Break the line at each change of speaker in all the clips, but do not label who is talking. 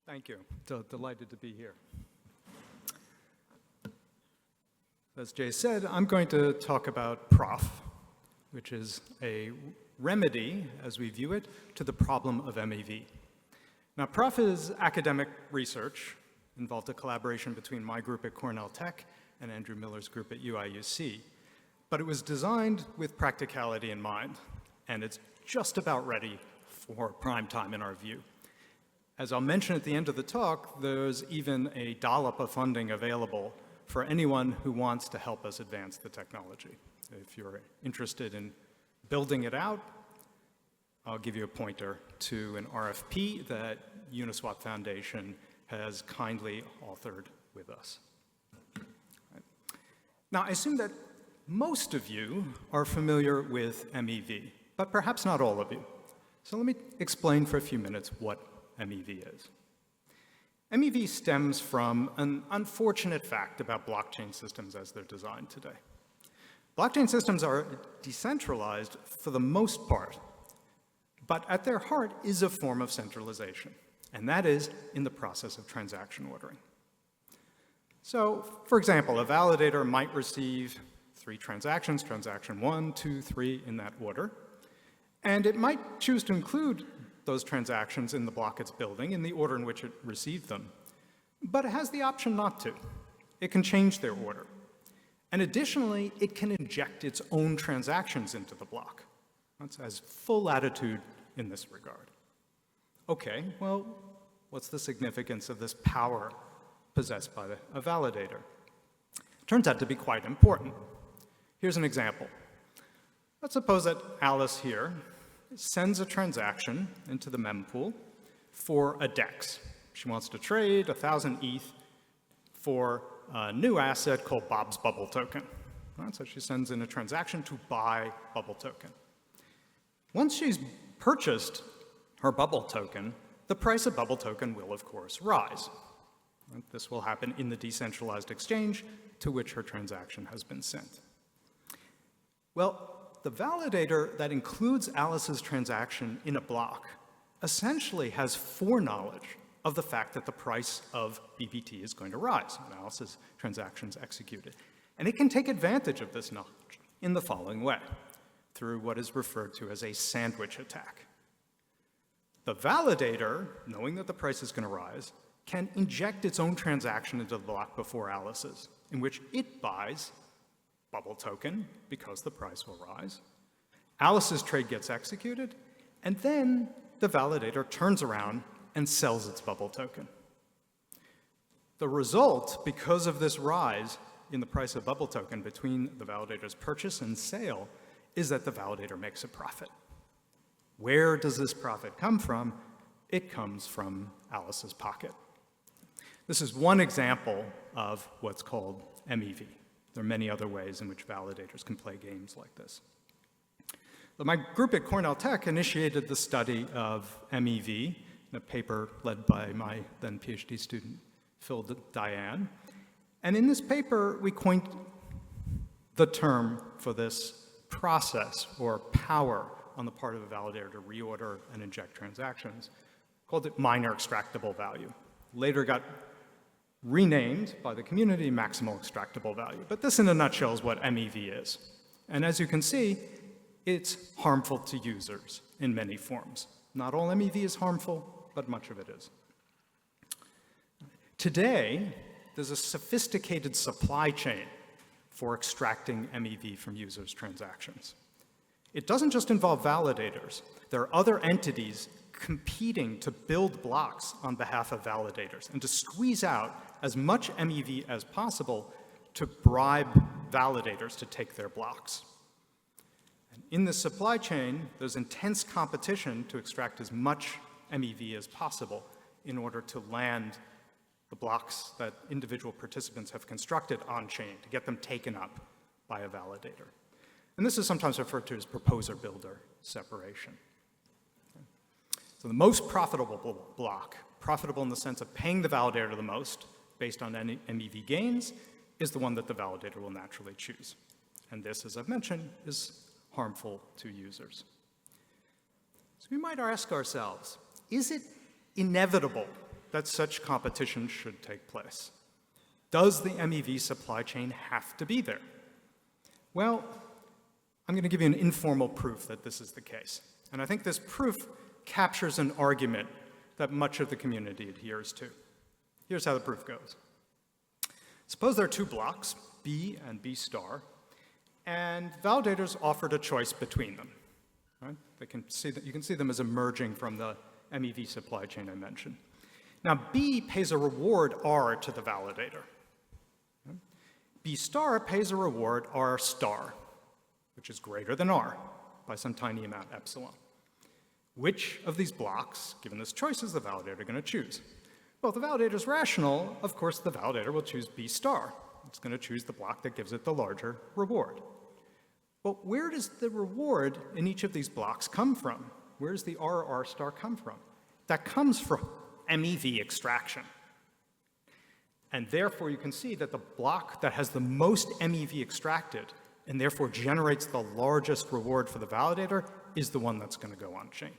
Thank you. Delighted to be here. As Jay said, I'm going to talk about PROF, which is a remedy, as we view it, to the problem of MEV. Now, PROF is academic research, involved a collaboration between my group at Cornell Tech and Andrew Miller's group at UIUC. But it was designed with practicality in mind, and it's just about ready for prime time in our view. As I'll mention at the end of the talk, there's even a dollop of funding available for anyone who wants to help us advance the technology. If you're interested in building it out, I'll give you a pointer to an RFP that Uniswap Foundation has kindly authored with us. Now, I assume that most of you are familiar with MEV, but perhaps not all of you. So let me explain for a few minutes what MEV is. MEV stems from an unfortunate fact about blockchain systems as they're designed today. Blockchain systems are decentralized for the most part, but at their heart is a form of centralization, and that is in the process of transaction ordering. So, for example, a validator might receive 3 transactions, transaction 1, 2, 3, in that order, and it might choose to include those transactions in the block it's building in the order in which it received them. But it has the option not to. It can change their order. And additionally, it can inject its own transactions into the block. It has full latitude in this regard. Okay, well, what's the significance of this power possessed by a validator? It turns out to be quite important. Here's an example. Let's suppose that Alice here sends a transaction into the mempool for a DEX. She wants to trade 1,000 ETH for a new asset called Bob's Bubble Token. Right, so she sends in a transaction to buy Bubble Token. Once she's purchased her Bubble Token, the price of Bubble Token will, of course, rise. And this will happen in the decentralized exchange to which her transaction has been sent. Well, the validator that includes Alice's transaction in a block essentially has foreknowledge of the fact that the price of BBT is going to rise when Alice's transaction is executed. And it can take advantage of this knowledge in the following way, through what is referred to as a sandwich attack. The validator, knowing that the price is going to rise, can inject its own transaction into the block before Alice's, in which it buys Bubble Token, because the price will rise. Alice's trade gets executed, and then the validator turns around and sells its Bubble Token. The result, because of this rise in the price of Bubble Token between the validator's purchase and sale, is that the validator makes a profit. Where does this profit come from? It comes from Alice's pocket. This is one example of what's called MEV. There are many other ways in which validators can play games like this. But my group at Cornell Tech initiated the study of MEV in a paper led by my then PhD student, Phil Diane. And in this paper, we coined the term for this process or power on the part of a validator to reorder and inject transactions, called it minor extractable value. Later got renamed by the community maximal extractable value. But this in a nutshell is what MEV is. And as you can see, it's harmful to users in many forms. Not all MEV is harmful, but much of it is. Today, there's a sophisticated supply chain for extracting MEV from users' transactions. It doesn't just involve validators. There are other entities competing to build blocks on behalf of validators and to squeeze out as much MEV as possible to bribe validators to take their blocks. And in this supply chain, there's intense competition to extract as much MEV as possible in order to land the blocks that individual participants have constructed on-chain, to get them taken up by a validator. And this is sometimes referred to as proposer-builder separation. So the most profitable block, profitable in the sense of paying the validator the most based on any MEV gains, is the one that the validator will naturally choose. And this, as I've mentioned, is harmful to users. So we might ask ourselves, is it inevitable that such competition should take place? Does the MEV supply chain have to be there? Well, I'm going to give you an informal proof that this is the case. And I think this proof captures an argument that much of the community adheres to. Here's how the proof goes. Suppose there are two blocks, B and B star, and validators offered a choice between them. Right? You can see them as emerging from the MEV supply chain I mentioned. Now, B pays a reward R to the validator. Right? B star pays a reward R star, which is greater than R by some tiny amount, epsilon. Which of these blocks, given this choice, is the validator going to choose? Well, if the validator is rational, of course the validator will choose B star. It's going to choose the block that gives it the larger reward. Well, where does the reward in each of these blocks come from? Where does the R star come from? That comes from MEV extraction. And therefore, you can see that the block that has the most MEV extracted and therefore generates the largest reward for the validator is the one that's going to go on chain.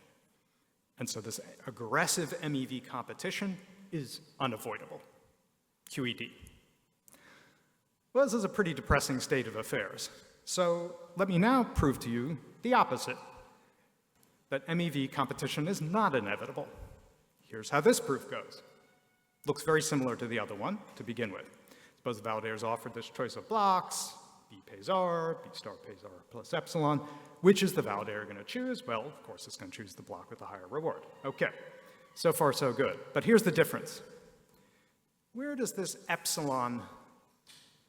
And so this aggressive MEV competition is unavoidable. QeD. Well, this is a pretty depressing state of affairs. So let me now prove to you the opposite, that MEV competition is not inevitable. Here's how this proof goes. Looks very similar to the other one to begin with. Suppose the validator is offered this choice of blocks, B pays R, B star pays R plus epsilon. Which is the validator going to choose? Well, of course, it's going to choose the block with the higher reward. Okay, so far so good. But here's the difference. Where does this epsilon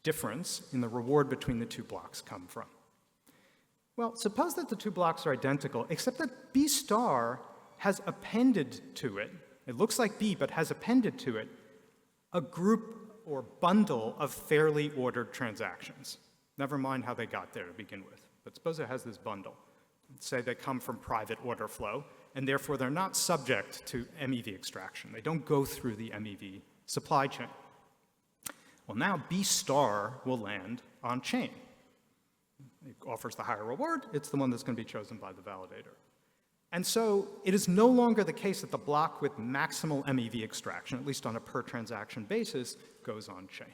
difference in the reward between the two blocks come from? Well, suppose that the two blocks are identical, except that B star has appended to it, it looks like B, but has appended to it, a group or bundle of fairly ordered transactions. Never mind how they got there to begin with. But suppose it has this bundle. Let's say they come from private order flow, and therefore they're not subject to MEV extraction. They don't go through the MEV supply chain. Well, now B star will land on chain. It offers the higher reward. It's the one that's going to be chosen by the validator. And so it is no longer the case that the block with maximal MEV extraction, at least on a per transaction basis, goes on chain.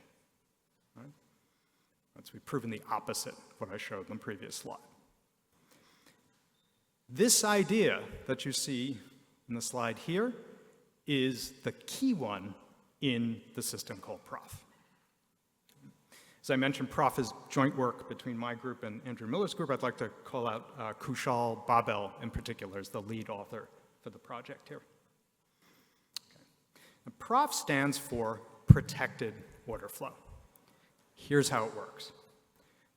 Right? We've proven the opposite of what I showed in the previous slide. This idea that you see in the slide here is the key one in the system called PROF. As I mentioned, PROF is joint work between my group and Andrew Miller's group. I'd like to call out Kushal Babel in particular as the lead author for the project here. Okay. Now, PROF stands for Protected Order Flow. Here's how it works.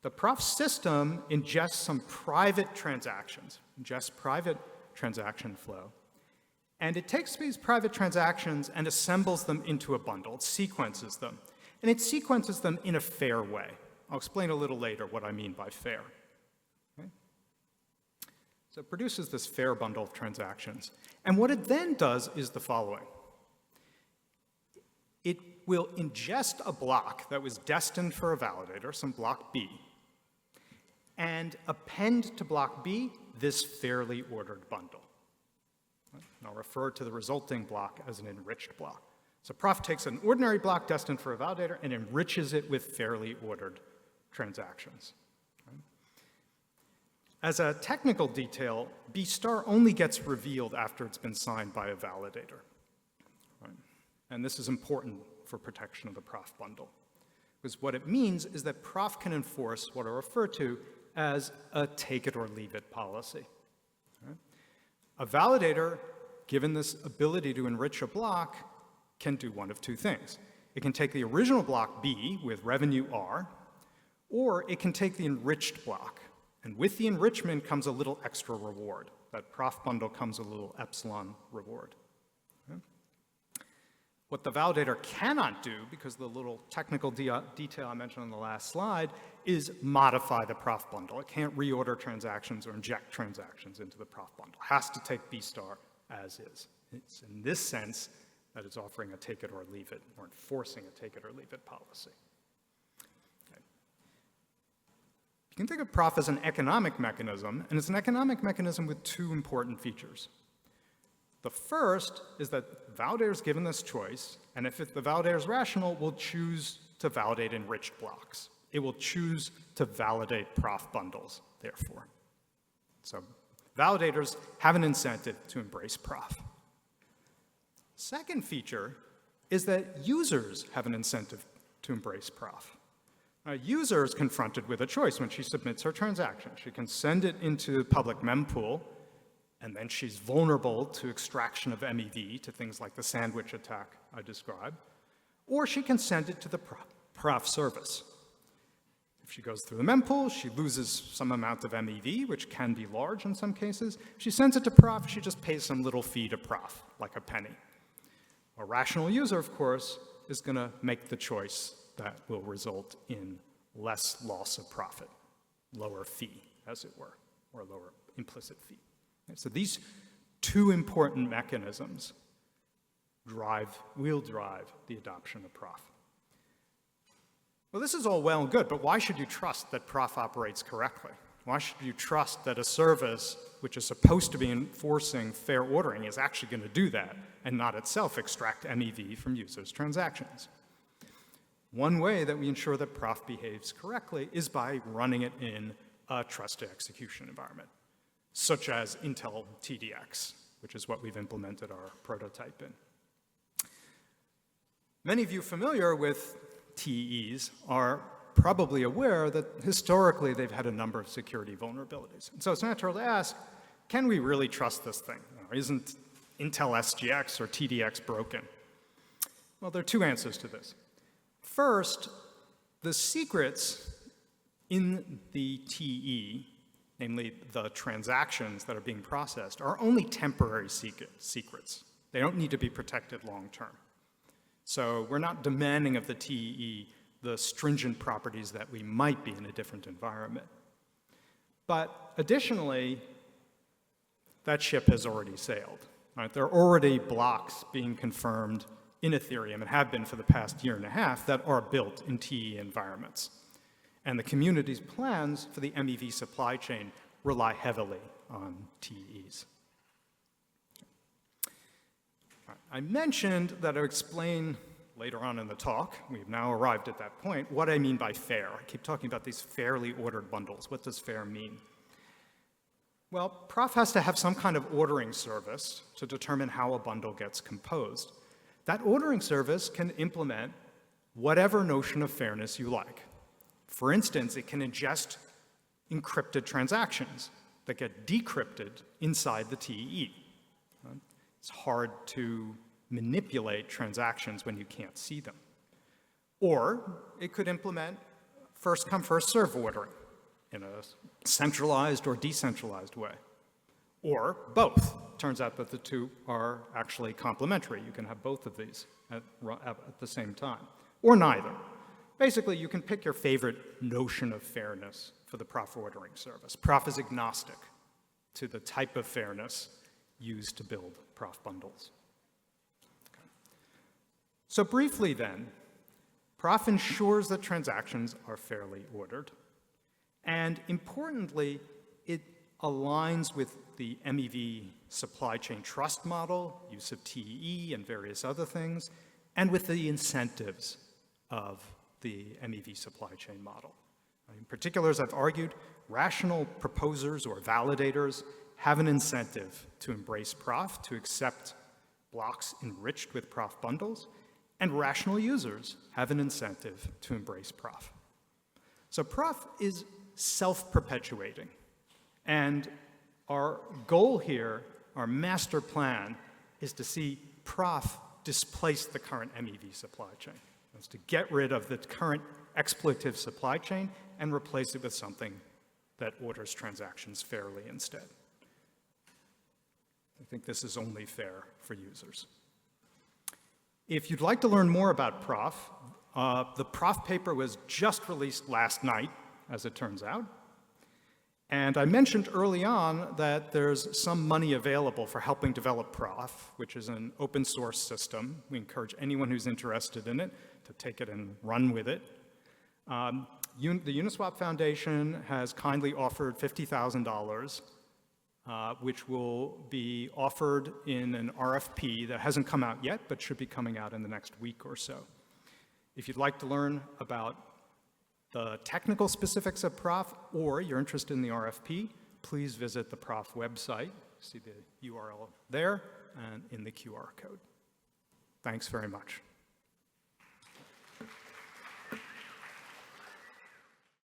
The PROF system ingests some private transactions, ingests private transaction flow, and it takes these private transactions and assembles them into a bundle. It sequences them, and it sequences them in a fair way. I'll explain a little later what I mean by fair. Okay? So it produces this fair bundle of transactions, and what it then does is the following. It will ingest a block that was destined for a validator, some block B, and append to block B this fairly ordered bundle. And I'll refer to the resulting block as an enriched block. So PROF takes an ordinary block destined for a validator and enriches it with fairly ordered transactions. As a technical detail, B star only gets revealed after it's been signed by a validator. And this is important for protection of the PROF bundle. Because what it means is that PROF can enforce what are referred to as a take it or leave it policy. Right? A validator, given this ability to enrich a block, can do one of two things. It can take the original block B with revenue R, or it can take the enriched block. And with the enrichment comes a little extra reward. That PROF bundle comes a little epsilon reward. What the validator cannot do, because the little technical detail I mentioned on the last slide, is modify the PROF bundle. It can't reorder transactions or inject transactions into the PROF bundle. It has to take B star as is. It's in this sense that it's offering a take it or leave it, or enforcing a take it or leave it policy. Okay. You can think of PROF as an economic mechanism, and it's an economic mechanism with two important features. The first is that validator is given this choice, and if the validator is rational, will choose to validate enriched blocks. It will choose to validate PROF bundles, therefore. So validators have an incentive to embrace PROF. Second feature is that users have an incentive to embrace PROF. A user is confronted with a choice when she submits her transaction. She can send it into the public mempool, and then she's vulnerable to extraction of MEV, to things like the sandwich attack I described, or she can send it to the PROF service. If she goes through the mempool, she loses some amount of MEV, which can be large in some cases. If she sends it to PROF, she just pays some little fee to PROF, like a penny. A rational user, of course, is going to make the choice that will result in less loss of profit, lower fee, as it were, or lower implicit fee. So these two important mechanisms will drive the adoption of PROF. Well, this is all well and good, but why should you trust that PROF operates correctly? Why should you trust that a service which is supposed to be enforcing fair ordering is actually going to do that and not itself extract MEV from users' transactions? One way that we ensure that PROF behaves correctly is by running it in a trusted execution environment, such as Intel TDX, which is what we've implemented our prototype in. Many of you familiar with TEs are probably aware that historically they've had a number of security vulnerabilities. And so it's natural to ask, can we really trust this thing? Isn't Intel SGX or TDX broken? Well, there are two answers to this. First, the secrets in the TE, namely the transactions that are being processed, are only temporary secrets. They don't need to be protected long term. So we're not demanding of the TE the stringent properties that we might be in a different environment. But additionally, that ship has already sailed. Right? There are already blocks being confirmed in Ethereum, and have been for the past year and a half, that are built in TE environments. And the community's plans for the MEV supply chain rely heavily on TEs. I mentioned that I'll explain later on in the talk, we've now arrived at that point, what I mean by fair. I keep talking about these fairly ordered bundles. What does fair mean? Well, PROF has to have some kind of ordering service to determine how a bundle gets composed. That ordering service can implement whatever notion of fairness you like. For instance, it can ingest encrypted transactions that get decrypted inside the TE. It's hard to manipulate transactions when you can't see them. Or it could implement first come, first serve ordering in a centralized or decentralized way. Or both. Turns out that the two are actually complementary. You can have both of these at the same time. Or neither. Basically, you can pick your favorite notion of fairness for the PROF ordering service. PROF is agnostic to the type of fairness used to build PROF bundles. Okay. So briefly then, PROF ensures that transactions are fairly ordered. And importantly, it aligns with the MEV supply chain trust model, use of TE and various other things, and with the incentives of the MEV supply chain model. In particular, as I've argued, rational proposers or validators have an incentive to embrace PROF, to accept blocks enriched with PROF bundles, and rational users have an incentive to embrace PROF. So PROF is self-perpetuating, and our goal here, our master plan, is to see PROF displace the current MEV supply chain. It's to get rid of the current exploitative supply chain and replace it with something that orders transactions fairly instead. I think this is only fair for users. If you'd like to learn more about PROF, the PROF paper was just released last night, as it turns out. And I mentioned early on that there's some money available for helping develop PROF, which is an open source system. We encourage anyone who's interested in it to take it and run with it. The Uniswap Foundation has kindly offered $50,000 which will be offered in an RFP that hasn't come out yet, but should be coming out in the next week or so. If you'd like to learn about the technical specifics of PROF, or you're interested in the RFP, please visit the PROF website. See the URL there and in the QR code. Thanks very much.